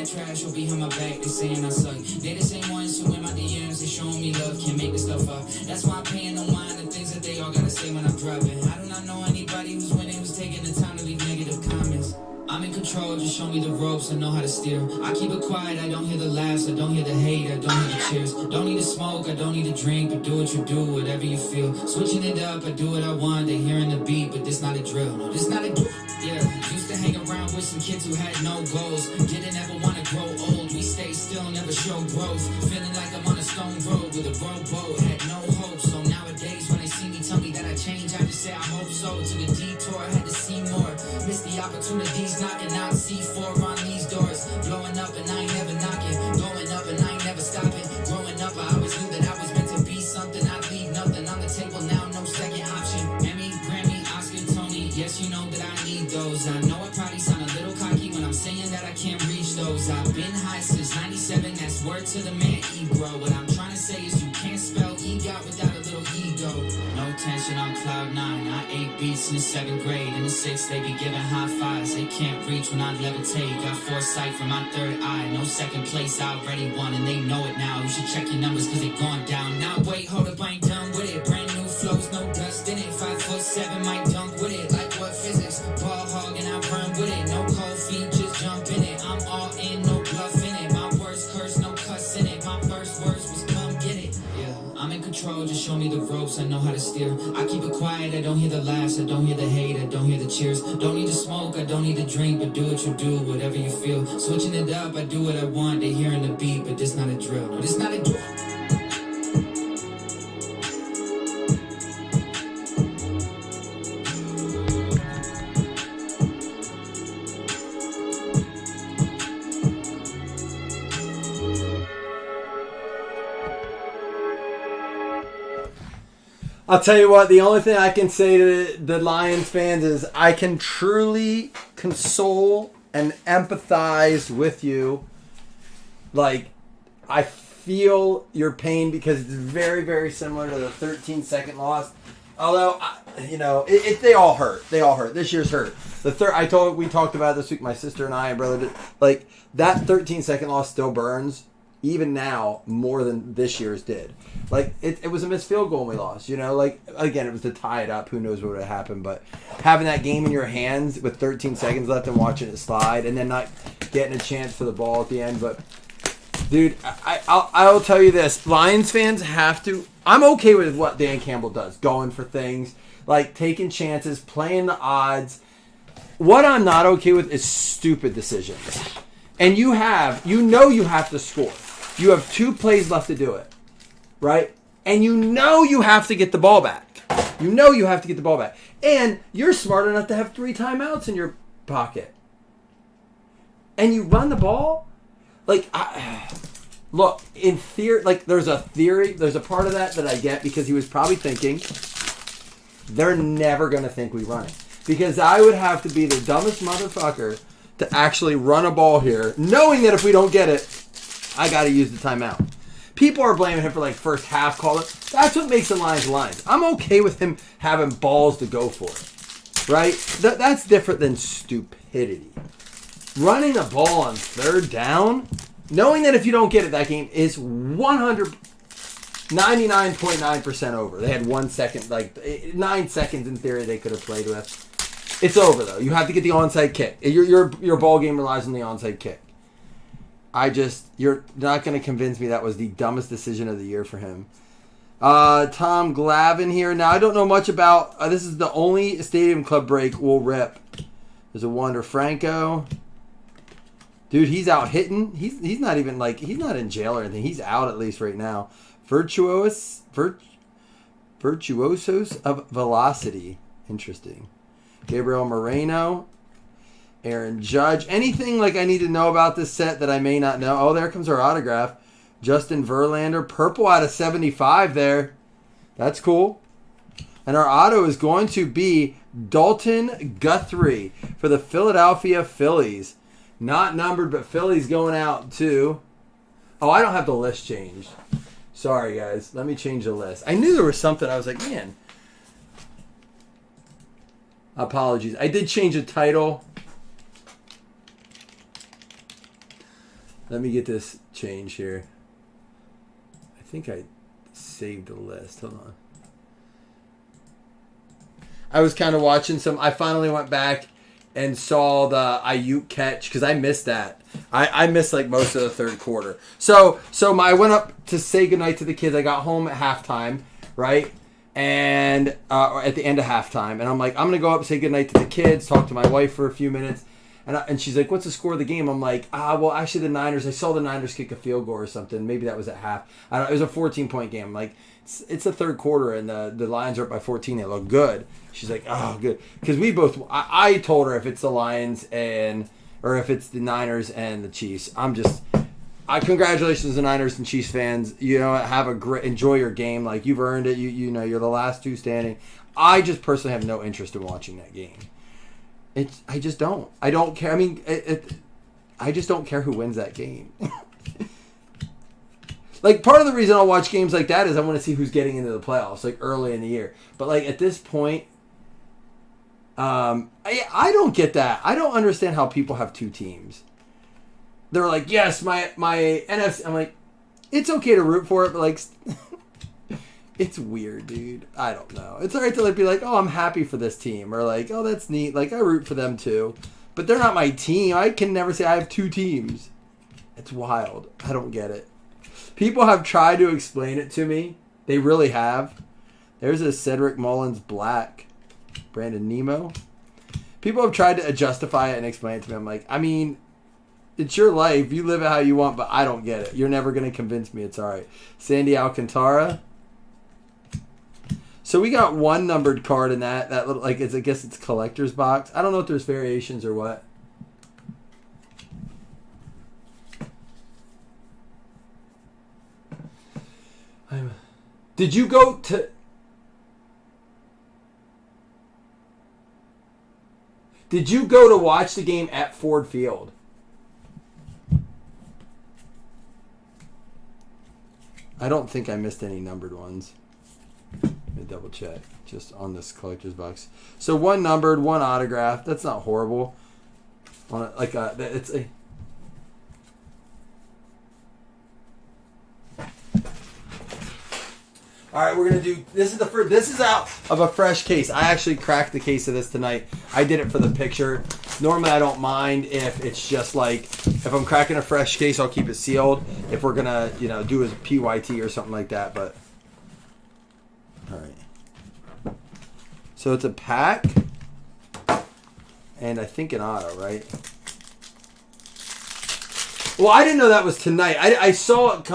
Trash will behind my back, they saying I suck. They the same ones who in my DMs, they showing me love, can't make this stuff up. That's why I'm paying no mind the things that they all gotta say when I'm dropping. I do not know anybody who's winning, who's taking the time to leave negative comments. I'm in control, just show me the ropes, I know how to steer. I keep it quiet, I don't hear the laughs, I don't hear the hate, I don't hear the cheers. Don't need to smoke, I don't need to drink, but do what you do, whatever you feel. Switching it up, I do what I want, they hearing the beat, but this not a drill. No, this not a drill. Yeah, used to hang around with some kids who had no goals. Didn't ever want to grow old, we stay still, never show growth. Feeling like I'm on a stone road with a rowboat, had no hope. So nowadays when they see me tell me that I change, I just say I hope so. Took a detour, I had to see more. Missed the opportunities, knocking out C4 on these doors. Blowing up and I ain't never knocking. Going up and I ain't never stopping. Growing up I always knew that I was meant to be something. I'd leave nothing on the table now, no second option. Emmy, Grammy, Oscar, Tony, yes you know that I need those. I know I probably sound a little cocky when I'm saying that I can't reach those. I've been high since 97, that's word to the man E-bro. What I'm trying to say is you can't spell EGOT without a little ego. No tension on cloud 9, I ate beats in the 7th grade. In the 6th they be giving high fives, they can't reach when I levitate. Got foresight from my third eye, no second place, I already won and they know it now. You should check your numbers cause they gone down. Now wait, hold up, I ain't done with it. Brand new flows, no dust in it. 5'7", might dunk with it. Like what physics, ball hog and I run with it. No cold feet, just jump in it. I'm all in, no bluff in it. My worst curse, no cuss in it. My first words was come get it. Yeah, I'm in control, just show me the ropes, I know how to steer. I keep it quiet, I don't hear the laughs, I don't hear the hate, I don't hear the cheers. Don't need to smoke, I don't need to drink, but do what you do, whatever you feel. Switching it up, I do what I want, they hearing the beat, but this not a drill. No, this not a drill. I'll tell you what, the only thing I can say to the Lions fans is I can truly console and empathize with you. Like, I feel your pain because it's very, very similar to the 13-second loss. Although, they all hurt. They all hurt. This year's hurt. We talked about it this week, my sister and I, and brother, like, that 13-second loss still burns, even now, more than this year's did. Like, it was a missed field goal when we lost, Like, again, it was to tie it up. Who knows what would have happened. But having that game in your hands with 13 seconds left and watching it slide and then not getting a chance for the ball at the end. But, dude, I'll tell you this. Lions fans have to... I'm okay with what Dan Campbell does. Going for things. Like, taking chances. Playing the odds. What I'm not okay with is stupid decisions. And you have to score. You have 2 plays left to do it. Right? And you have to get the ball back. And you're smart enough to have 3 timeouts in your pocket. And you run the ball? Like, look, in theory, like, there's a part of that I get because he was probably thinking, they're never going to think we run it. Because I would have to be the dumbest motherfucker to actually run a ball here, knowing that if we don't get it, I got to use the timeout. People are blaming him for, like, first half call it. That's what makes the Lions. I'm okay with him having balls to go for it. Right? That's different than stupidity. Running the ball on 3rd down, knowing that if you don't get it, that game is 99.9% over. They had 1 second, like 9 seconds in theory they could have played with. It's over, though. You have to get the onside kick. Your ball game relies on the onside kick. You're not going to convince me that was the dumbest decision of the year for him. Tom Glavin here. Now, I don't know much about... this is the only Stadium Club break we'll rip. There's a Wander Franco. Dude, he's out hitting. He's not even like... He's not in jail or anything. He's out at least right now. Virtuosos of Velocity. Interesting. Gabriel Moreno. Aaron Judge. Anything like I need to know about this set that I may not know? Oh, there comes our autograph. Justin Verlander. Purple out of 75 there. That's cool. And our auto is going to be Dalton Guthrie for the Philadelphia Phillies. Not numbered, but Phillies going out too. Oh, I don't have the list changed. Sorry, guys. Let me change the list. I knew there was something. I was like, man. Apologies. I did change the title. Let me get this change here. I think I saved the list. Hold on. I was kind of watching some. I finally went back and saw the Ayuk catch because I missed that. I missed like most of the third quarter. So I went up to say goodnight to the kids. I got home at halftime, right? And at the end of halftime. And I'm like, I'm going to go up, say goodnight to the kids, talk to my wife for a few minutes. And she's like, what's the score of the game? I'm like, well, actually the Niners, I saw the Niners kick a field goal or something. Maybe that was at half. I don't know, it was a 14-point game. I'm like, it's the third quarter and the Lions are up by 14. They look good. She's like, oh, good. Because we both, I told her if it's the Lions or if it's the Niners and the Chiefs. Congratulations to Niners and Chiefs fans. You know, enjoy your game. Like, you've earned it. You know, you're the last two standing. I just personally have no interest in watching that game. I just don't. I don't care. I mean, I just don't care who wins that game. Like, part of the reason I'll watch games like that is I want to see who's getting into the playoffs, like, early in the year. But, like, at this point, I don't get that. I don't understand how people have two teams. They're like, yes, my NFC. I'm like, it's okay to root for it, but, like, it's weird, dude. I don't know. It's all right to, like, be like, oh, I'm happy for this team. Or, like, oh, that's neat. Like, I root for them, too. But they're not my team. I can never say I have two teams. It's wild. I don't get it. People have tried to explain it to me. They really have. There's a Cedric Mullins Black. Brandon Nemo. People have tried to justify it and explain it to me. I'm like, I mean, it's your life. You live it how you want, but I don't get it. You're never going to convince me it's all right. Sandy Alcantara. So we got one numbered card in that little, like, I guess it's collector's box. I don't know if there's variations or what. Did you go to watch the game at Ford Field? I don't think I missed any numbered ones. Let me double check just on this collector's box. So one numbered, one autographed. That's not horrible. It's a. All right, we're gonna do. This is out of a fresh case. I actually cracked the case of this tonight. I did it for the picture. Normally, I don't mind if it's just like if I'm cracking a fresh case, I'll keep it sealed. If we're gonna, do a PYT or something like that, but all right. So it's a pack, and I think an auto, right? Well, I didn't know that was tonight. I saw it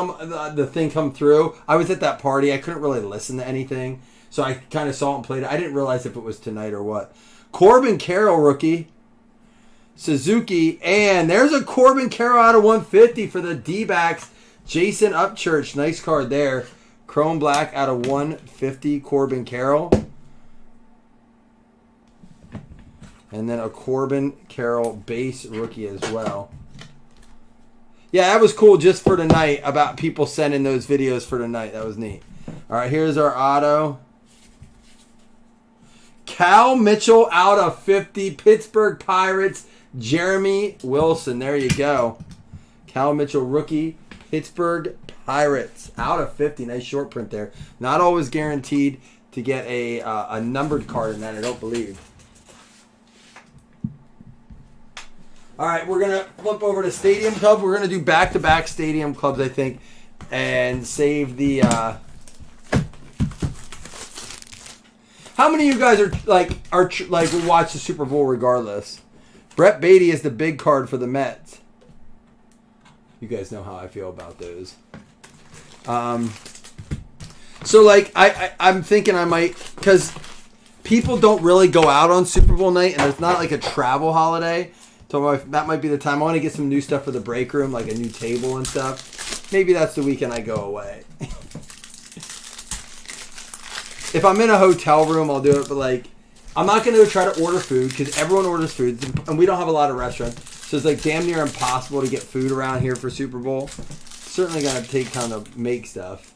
the thing come through. I was at that party. I couldn't really listen to anything. So I kind of saw it and played it. I didn't realize if it was tonight or what. Corbin Carroll rookie. Suzuki. And there's a Corbin Carroll out of 150 for the D-backs. Jason Upchurch. Nice card there. Chrome Black out of 150. Corbin Carroll. And then a Corbin Carroll base rookie as well. Yeah, that was cool just for tonight about people sending those videos for tonight. That was neat. All right, here's our auto. Cal Mitchell out of 50. Pittsburgh Pirates. Jeremy Wilson. There you go. Cal Mitchell rookie. Pittsburgh Pirates out of 50. Nice short print there. Not always guaranteed to get a numbered card in that, I don't believe. All right, we're going to flip over to Stadium Club. We're going to do back-to-back Stadium Clubs, I think, and save the... How many of you guys will watch the Super Bowl regardless? Brett Beatty is the big card for the Mets. You guys know how I feel about those. So, I'm thinking I might... Because people don't really go out on Super Bowl night, and it's not like a travel holiday. So that might be the time. I want to get some new stuff for the break room, like a new table and stuff. Maybe that's the weekend I go away. If I'm in a hotel room, I'll do it. But like, I'm not going to try to order food because everyone orders food, and we don't have a lot of restaurants. So it's like damn near impossible to get food around here for Super Bowl. Certainly going to take time to make stuff.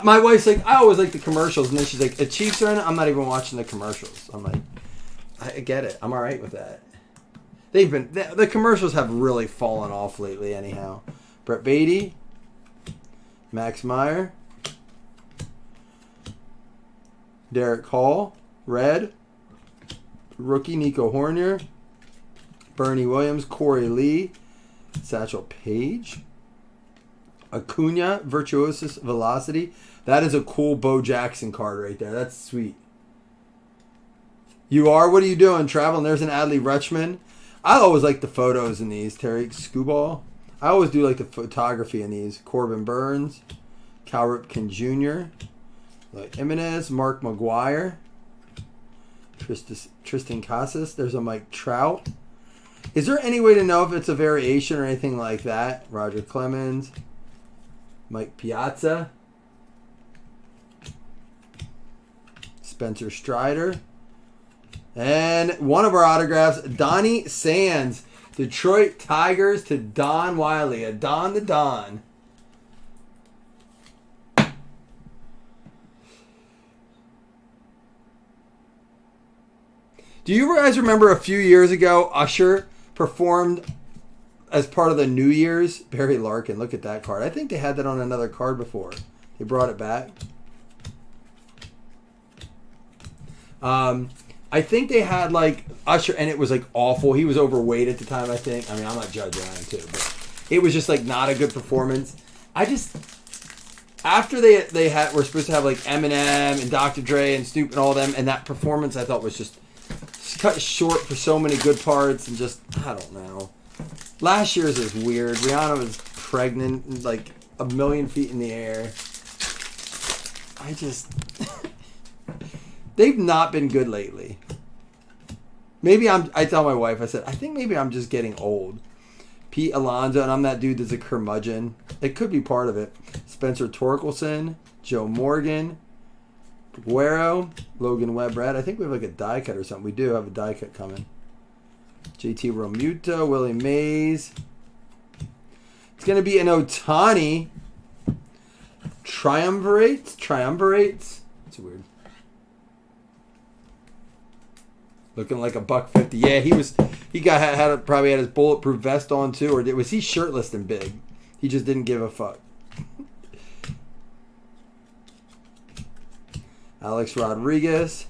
My wife's like, I always like the commercials, and then she's like, the Chiefs are in it. I'm not even watching the commercials. I'm like, I get it. I'm all right with that. The commercials have really fallen off lately. Anyhow, Brett Beatty, Max Meyer, Derek Hall, red, rookie Nico Hornier, Bernie Williams, Corey Lee, Satchel Paige, Acuna, Virtuosus Velocity. That is a cool Bo Jackson card right there. That's sweet. You are? What are you doing? Traveling? There's an Adley Rutschman. I always like the photos in these. Terry Scuball. I always do like the photography in these. Corbin Burns. Cal Ripken Jr. Like Jimenez. Mark McGuire. Tristan Casas. There's a Mike Trout. Is there any way to know if it's a variation or anything like that? Roger Clemens. Mike Piazza. Spencer Strider. And one of our autographs, Donnie Sands. Detroit Tigers to Don Wiley. A Don the Don. Do you guys remember a few years ago, Usher performed as part of the New Year's? Barry Larkin, look at that card. I think they had that on another card before. They brought it back. I think they had like Usher, and it was like awful. He was overweight at the time, I think. I mean, I'm not judging on him too, but it was just like not a good performance. After they were supposed to have like Eminem and Dr. Dre and Snoop and all them, and that performance I thought was just cut short for so many good parts, and just I don't know. Last year's is weird. Rihanna was pregnant, like a million feet in the air. They've not been good lately. Maybe I tell my wife, I said, I think maybe I'm just getting old. Pete Alonso, and I'm that dude that's a curmudgeon. It could be part of it. Spencer Torkelson, Joe Morgan, Guerrero, Logan Webb Red. I think we have like a die cut or something. We do have a die cut coming. JT Realmuto, Willie Mays. It's going to be an Ohtani. Triumvirates. It's weird. Looking like $150. Yeah, probably had his bulletproof vest on too, or was he shirtless and big? He just didn't give a fuck. Alex Rodriguez,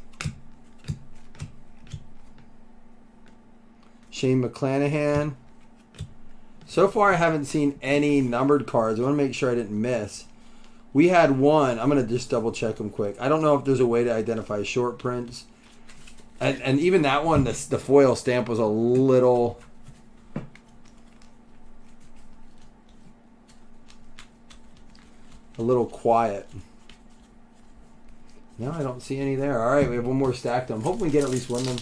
Shane McClanahan. So far, I haven't seen any numbered cards. I want to make sure I didn't miss. We had one. I'm gonna just double check them quick. I don't know if there's a way to identify short prints. And even that one, the foil stamp was a little quiet. No, I don't see any there. All right, we have one more stacked. I'm hoping we get at least one of them.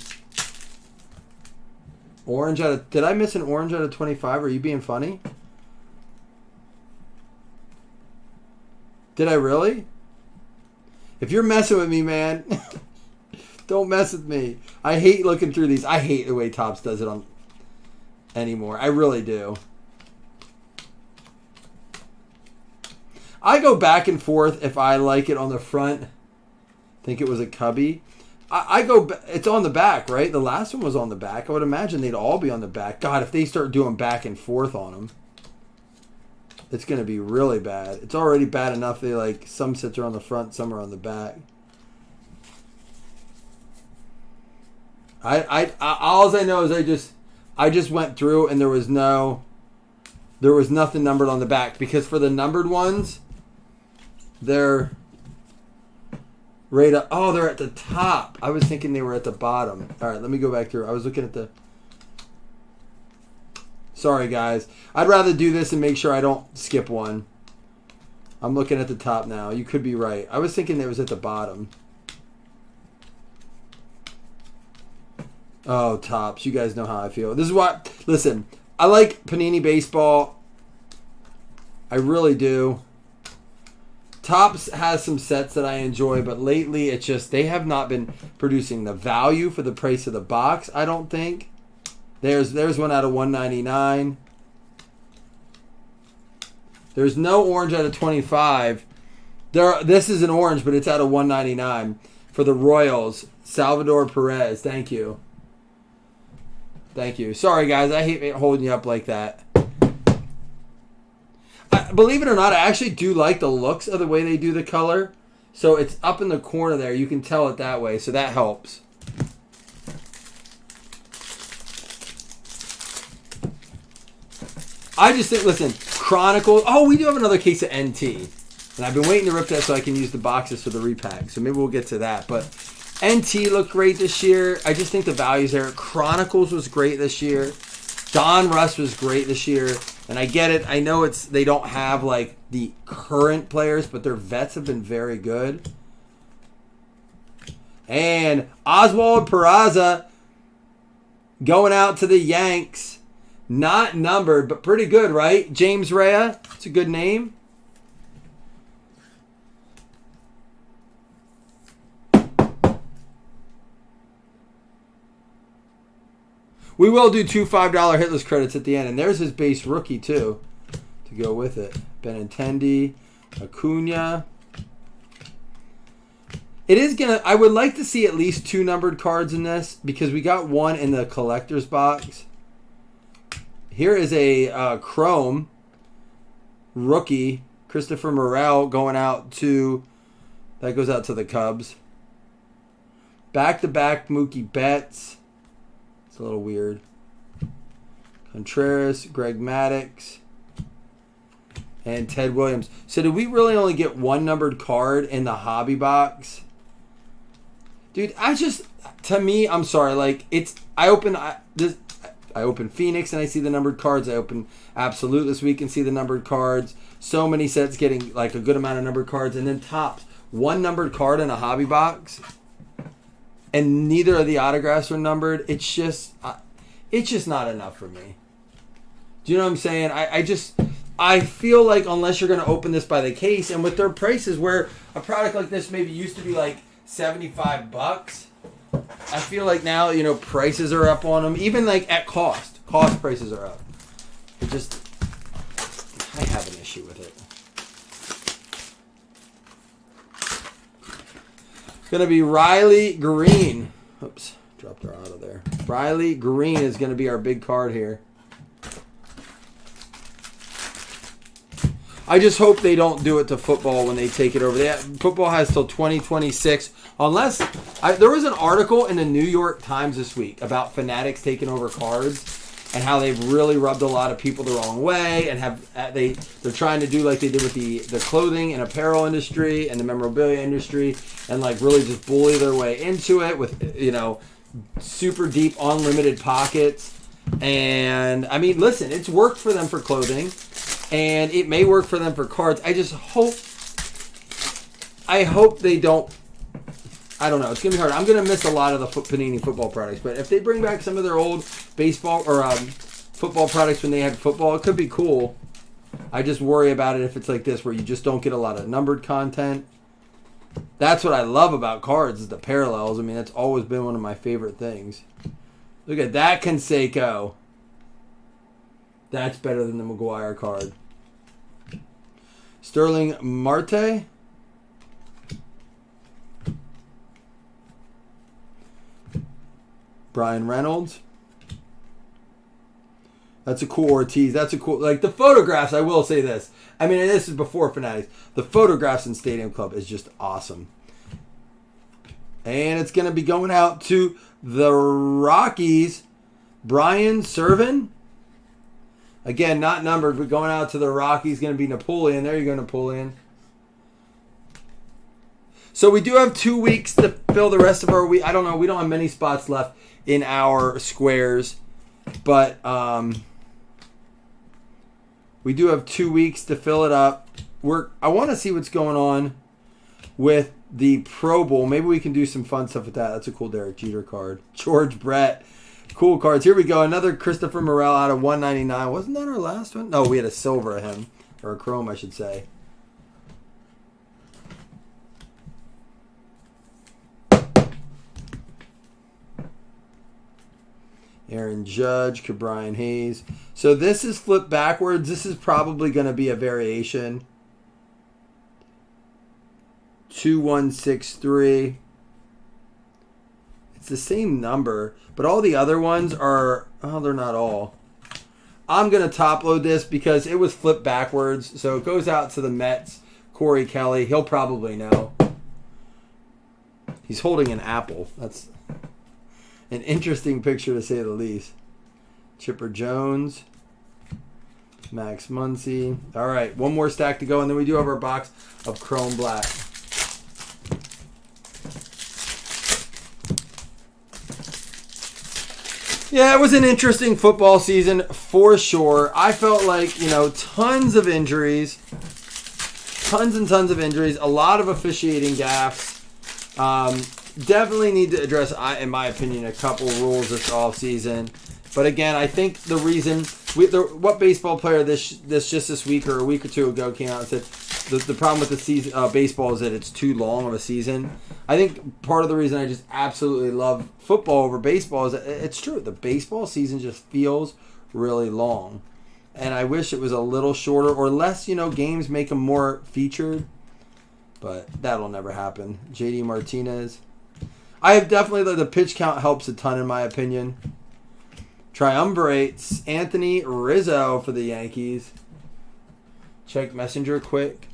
Orange out of... Did I miss an orange out of 25? Are you being funny? Did I really? If you're messing with me, man... Don't mess with me. I hate looking through these. I hate the way Topps does it on anymore. I really do. I go back and forth if I like it on the front. Think it was a cubby. It's on the back, right? The last one was on the back. I would imagine they'd all be on the back. God, if they start doing back and forth on them, it's going to be really bad. It's already bad enough. They like some sets are on the front, some are on the back. All I know is I just went through and there was nothing numbered on the back, because for the numbered ones, they're right up. Oh, they're at the top. I was thinking they were at the bottom. All right, let me go back through. I was looking at the... Sorry, guys. I'd rather do this and make sure I don't skip one. I'm looking at the top now. You could be right. I was thinking it was at the bottom. Oh, Topps. You guys know how I feel. This is why. Listen, I like Panini Baseball. I really do. Topps has some sets that I enjoy, but lately it's just they have not been producing the value for the price of the box, I don't think. There's one out of 199. There's no orange out of 25. This is an orange, but it's out of 199 for the Royals. Salvador Perez. Thank you. Thank you. Sorry, guys. I hate holding you up like that. Believe it or not, I actually do like the looks of the way they do the color. So it's up in the corner there. You can tell it that way. So that helps. I just think, listen, Chronicles. Oh, we do have another case of NT. And I've been waiting to rip that so I can use the boxes for the repack. So maybe we'll get to that. But NT looked great this year. I just think the value's there. Chronicles was great this year. Don Russ was great this year. And I get it. I know they don't have like the current players, but their vets have been very good. And Oswald Peraza going out to the Yanks. Not numbered, but pretty good, right? James Rea. It's a good name. We will do 2 $5 hitless credits at the end. And there's his base rookie, too, to go with it. Benintendi, Acuna. It is going to... I would like to see at least 2 numbered cards in this because we got one in the collector's box. Here is a Chrome rookie, Christopher Morel, going out to... That goes out to the Cubs. Back-to-back Mookie Betts. It's a little weird. Contreras, Greg Maddux, and Ted Williams. So did we really only get one numbered card in the hobby box? Dude, to me, I'm sorry. Like, I open Phoenix and I see the numbered cards. I open Absolute this week and see the numbered cards. So many sets getting like a good amount of numbered cards. And then Topps, one numbered card in a hobby box. And neither of the autographs are numbered. It's just not enough for me. Do you know what I'm saying? I feel like unless you're going to open this by the case, and with their prices, where a product like this maybe used to be like $75, I feel like now prices are up on them. Even like at cost prices are up. I have an issue with it. Going to be Riley Green. Oops, dropped her out of there. Riley Green is going to be our big card here. I just hope they don't do it to football when they take it over. Football has till 2026. Unless, there was an article in the New York Times this week about Fanatics taking over cards and how they've really rubbed a lot of people the wrong way, and they're trying to do like they did with the clothing and apparel industry and the memorabilia industry, and like really just bully their way into it with super deep unlimited pockets. And I mean, listen, it's worked for them for clothing, and it may work for them for cards. I hope they don't. I don't know. It's going to be hard. I'm going to miss a lot of the Panini football products. But if they bring back some of their old baseball or football products when they had football, it could be cool. I just worry about it if it's like this where you just don't get a lot of numbered content. That's what I love about cards is the parallels. I mean, that's always been one of my favorite things. Look at that Canseco. That's better than the McGuire card. Sterling Marte. Brian Reynolds. That's a cool Ortiz. That's a cool... Like, the photographs, I will say this. I mean, this is before Fanatics. The photographs in Stadium Club is just awesome. And it's going to be going out to the Rockies. Brian Serven. Again, not numbered, but going out to the Rockies. Going to be Napoleon. There you go, Napoleon. So we do have 2 weeks to fill the rest of our week. I don't know. We don't have many spots left in our squares. But we do have 2 weeks to fill it up. I want to see what's going on with the Pro Bowl. Maybe we can do some fun stuff with that. That's a cool Derek Jeter card. George Brett. Cool cards. Here we go. Another Christopher Morel out of 199. Wasn't that our last one? No, we had a silver of him. Or a chrome, I should say. Aaron Judge, Cabrian Hayes. So this is flipped backwards. This is probably going to be a variation. 2163. It's the same number, but all the other ones are, oh, they're not all. I'm going to top load this because it was flipped backwards. So it goes out to the Mets. Corey Kelly. He'll probably know. He's holding an apple. That's an interesting picture to say the least. Chipper Jones. Max Muncy. All right, one more stack to go, and then we do have our box of Chrome Black. Yeah, it was an interesting football season for sure. I felt like, tons of injuries. Tons and tons of injuries. A lot of officiating gaffes. Definitely need to address, in my opinion, a couple rules this offseason. But again, I think the reason... what baseball player this week or a week or two ago came out and said the problem with the season baseball is that it's too long of a season. I think part of the reason I just absolutely love football over baseball is that it's true. The baseball season just feels really long. And I wish it was a little shorter or less, games make them more featured. But that'll never happen. JD Martinez. I have definitely, the pitch count helps a ton in my opinion. Triumvirates, Anthony Rizzo for the Yankees. Check Messenger quick.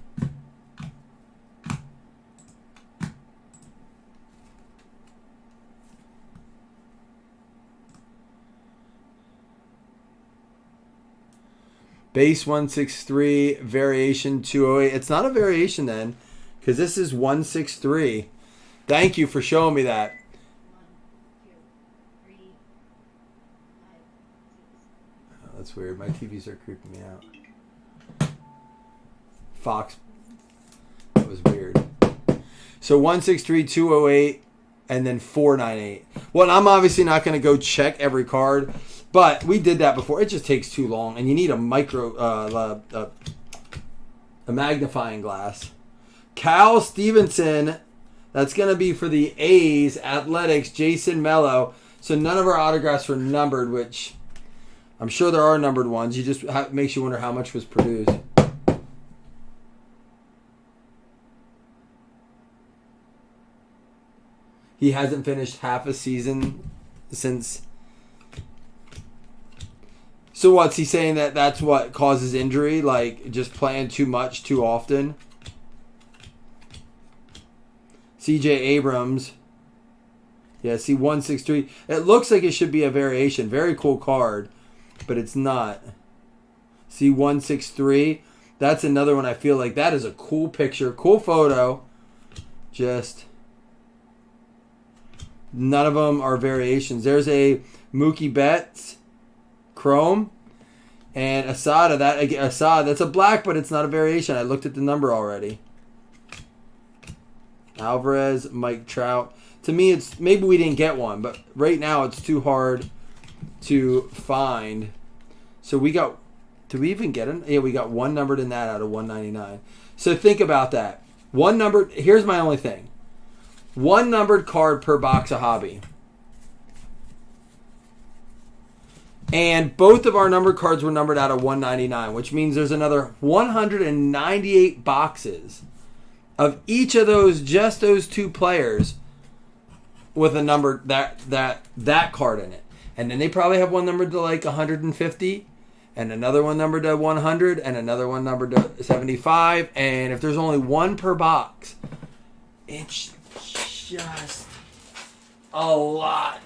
Base 163, variation 208. It's not a variation then, because this is 163. Thank you for showing me that. That's weird. My TVs are creeping me out. Fox. That was weird. So 163, 208, and then 498. Well, I'm obviously not going to go check every card, but we did that before. It just takes too long, and you need a a magnifying glass. Cal Stevenson. That's going to be for the A's, Athletics, Jason Mello. So none of our autographs were numbered, which... I'm sure there are numbered ones. You just makes you wonder how much was produced. He hasn't finished half a season since. So what's he saying that's what causes injury? Like just playing too much too often? CJ Abrams. Yeah, see 163. It looks like it should be a variation. Very cool card. But it's not. See 163. That's another one I feel like that is a cool picture, cool photo. Just none of them are variations. There's a Mookie Betts Chrome and Asada. That's a black, but it's not a variation. I looked at the number already. Alvarez, Mike Trout. To me, it's maybe we didn't get one, but right now it's too hard to find. So we got, did we even get it? Yeah, we got one numbered in that out of 199. So think about that. One numbered, here's my only thing. One numbered card per box of hobby. And both of our numbered cards were numbered out of 199, which means there's another 198 boxes of each of those, just those two players with a number that card in it. And then they probably have one numbered to like 150, and another one numbered to 100, and another one numbered to 75. And if there's only one per box, it's just a lot.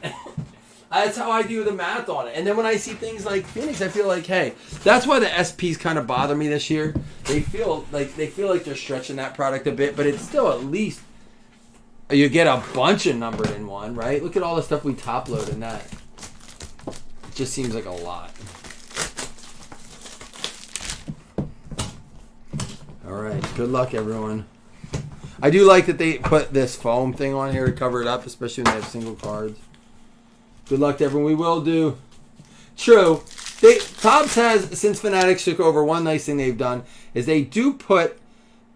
That's how I do the math on it. And then when I see things like Phoenix, I feel like, hey, that's why the SPs kind of bother me this year. They feel like they're stretching that product a bit, but it's still at least you get a bunch of numbered in one, right? Look at all the stuff we top load in that. It just seems like a lot. All right. Good luck, everyone. I do like that they put this foam thing on here to cover it up, especially when they have single cards. Good luck to everyone. We will do. True. Topps has, since Fanatics took over, one nice thing they've done is they do put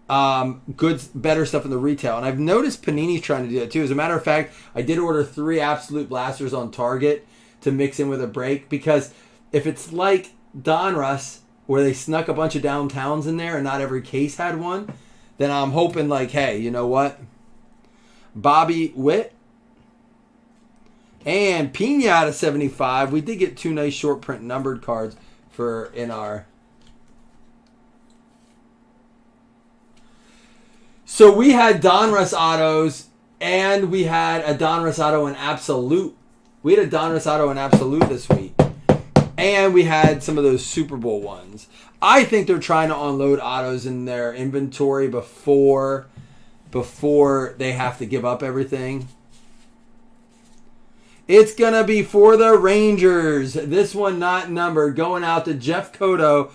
better stuff in the retail. And I've noticed Panini's trying to do that too. As a matter of fact, I did order 3 Absolute Blasters on Target to mix in with a break, because if it's like Donruss, where they snuck a bunch of downtowns in there and not every case had one, then I'm hoping like, hey, you know what? Bobby Witt and Pena out of 75. We did get 2 nice short print numbered cards for in our. So we had Donruss autos and we had a Donruss auto in Absolute. We had a Donruss auto in Absolute this week. And we had some of those Super Bowl ones. I think they're trying to unload autos in their inventory before they have to give up everything. It's going to be for the Rangers. This one not numbered. Going out to Jeff Cotto.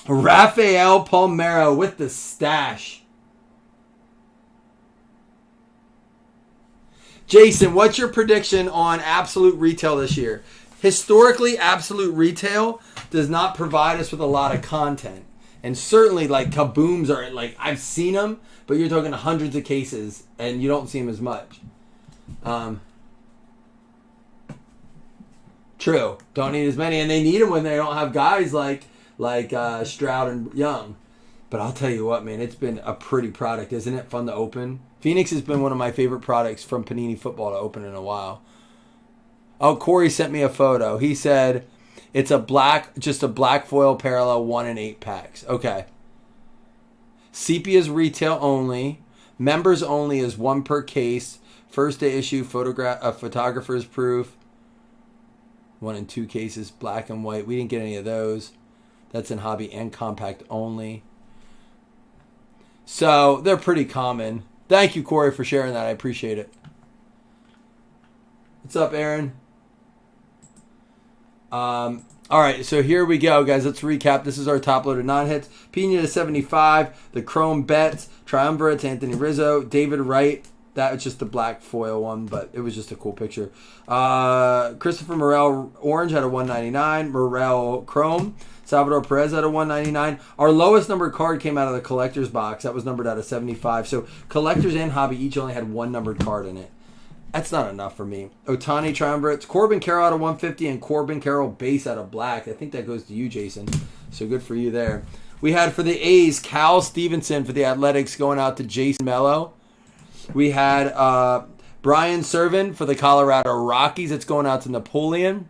Rafael Palmeiro with the stash. Jason, what's your prediction on Absolute Retail this year? Historically, Absolute Retail does not provide us with a lot of content. And certainly, like, kabooms are, like, I've seen them, but you're talking hundreds of cases, and you don't see them as much. True. Don't need as many, and they need them when they don't have guys like Stroud and Young. But I'll tell you what, man, it's been a pretty product, isn't it? Fun to open. Phoenix has been one of my favorite products from Panini Football to open in a while. Oh, Corey sent me a photo. He said it's just a black foil parallel 1 in 8 packs. Okay. Sepia's retail only. Members only is 1 per case. First day issue photographer's proof. 1 in 2 cases, black and white. We didn't get any of those. That's in hobby and compact only. So they're pretty common. Thank you, Corey, for sharing that. I appreciate it. What's up, Aaron? All right, so here we go, guys. Let's recap. This is our top loaded non-hits. Pena to 75. The Chrome Bets. Triumvirates. Anthony Rizzo. David Wright. That was just the black foil one, but it was just a cool picture. Christopher Morel Orange out of 199. Morel Chrome. Salvador Perez out of 199. Our lowest numbered card came out of the collector's box. That was numbered out of 75. So collectors and hobby each only had 1 numbered card in it. That's not enough for me. Otani Triumvirates. Corbin Carroll out of 150 and Corbin Carroll base out of black. I think that goes to you, Jason. So good for you there. We had for the A's, Cal Stevenson for the Athletics going out to Jason Mello. We had Brian Servin for the Colorado Rockies. It's going out to Napoleon.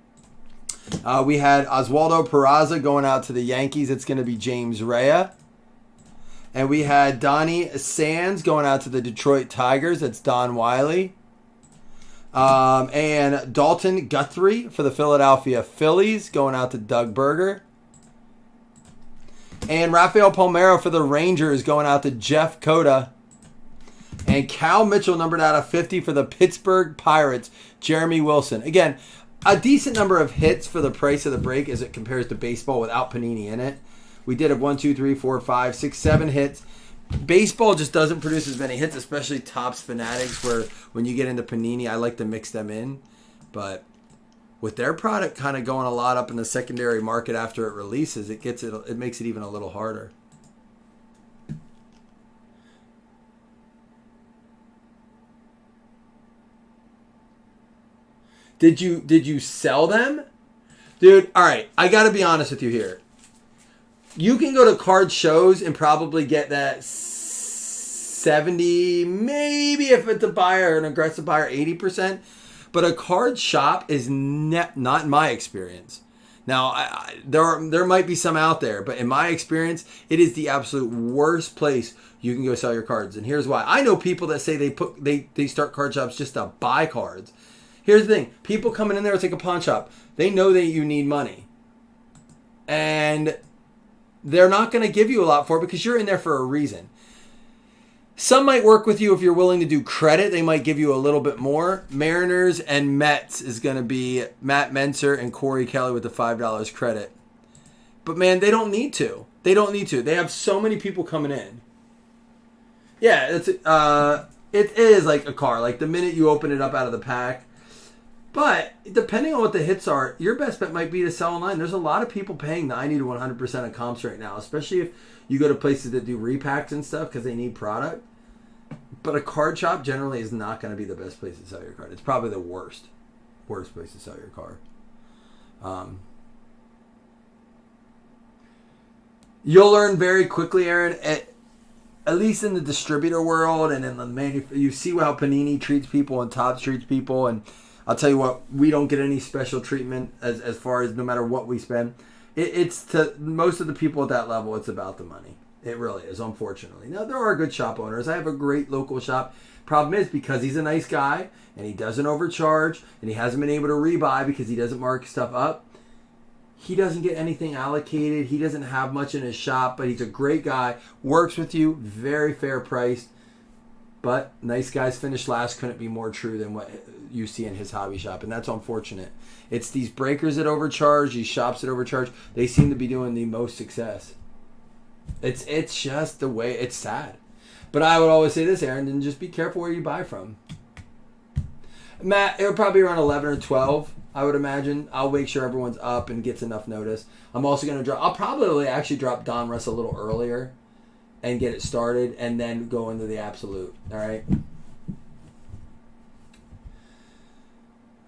We had Oswaldo Peraza going out to the Yankees. It's going to be James Rea. And we had Donnie Sands going out to the Detroit Tigers. That's Don Wiley. And Dalton Guthrie for the Philadelphia Phillies going out to Doug Berger. And Rafael Palmeiro for the Rangers going out to Jeff Cota. And Cal Mitchell numbered out of 50 for the Pittsburgh Pirates, Jeremy Wilson. Again, a decent number of hits for the price of the break as it compares to baseball without Panini in it. We did have 1, 2, 3, 4, 5, 6, 7 hits. Baseball just doesn't produce as many hits, especially Topps Fanatics, where when you get into Panini, I like to mix them in. But with their product kind of going a lot up in the secondary market after it releases, it makes it even a little harder. Did you sell them? Dude, all right, I got to be honest with you here. You can go to card shows and probably get that 70, maybe if it's a buyer, an aggressive buyer, 80%. But a card shop is not in my experience. Now, there might be some out there, but in my experience, it is the absolute worst place you can go sell your cards. And here's why. I know people that say they start card shops just to buy cards. Here's the thing. People coming in there, it's like a pawn shop. They know that you need money. And they're not going to give you a lot for it because you're in there for a reason. Some might work with you if you're willing to do credit. They might give you a little bit more. Mariners and Mets is going to be Matt Menser and Corey Kelly with the $5 credit. But man, they don't need to. They don't need to. They have so many people coming in. Yeah, it is like a car. Like the minute you open it up out of the pack. But depending on what the hits are, your best bet might be to sell online. There's a lot of people paying 90 to 100% of comps right now, especially if you go to places that do repacks and stuff because they need product. But a card shop generally is not going to be the best place to sell your card. It's probably the worst place to sell your card. You'll learn very quickly, Aaron, at least in the distributor world and in the you see how Panini treats people and Topps treats people. And I'll tell you what, we don't get any special treatment as far as no matter what we spend. It's to most of the people at that level, it's about the money. It really is, unfortunately. Now, there are good shop owners. I have a great local shop. Problem is, because he's a nice guy and he doesn't overcharge and he hasn't been able to rebuy because he doesn't mark stuff up, he doesn't get anything allocated. He doesn't have much in his shop, but he's a great guy. Works with you, very fair priced. But nice guys finish last couldn't be more true than what you see in his hobby shop, and that's unfortunate. It's these breakers that overcharge, these shops that overcharge. They seem to be doing the most success. It's just the way. It's sad. But I would always say this, Aaron, and just be careful where you buy from. Matt, it'll probably be around 11 or 12, I would imagine. I'll make sure everyone's up and gets enough notice. I'm also going to drop... I'll probably actually drop Don Russ a little earlier and get it started and then go into the absolute. All right?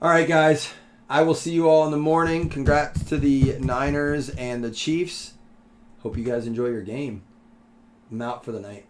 All right, guys. I will see you all in the morning. Congrats to the Niners and the Chiefs. Hope you guys enjoy your game. I'm out for the night.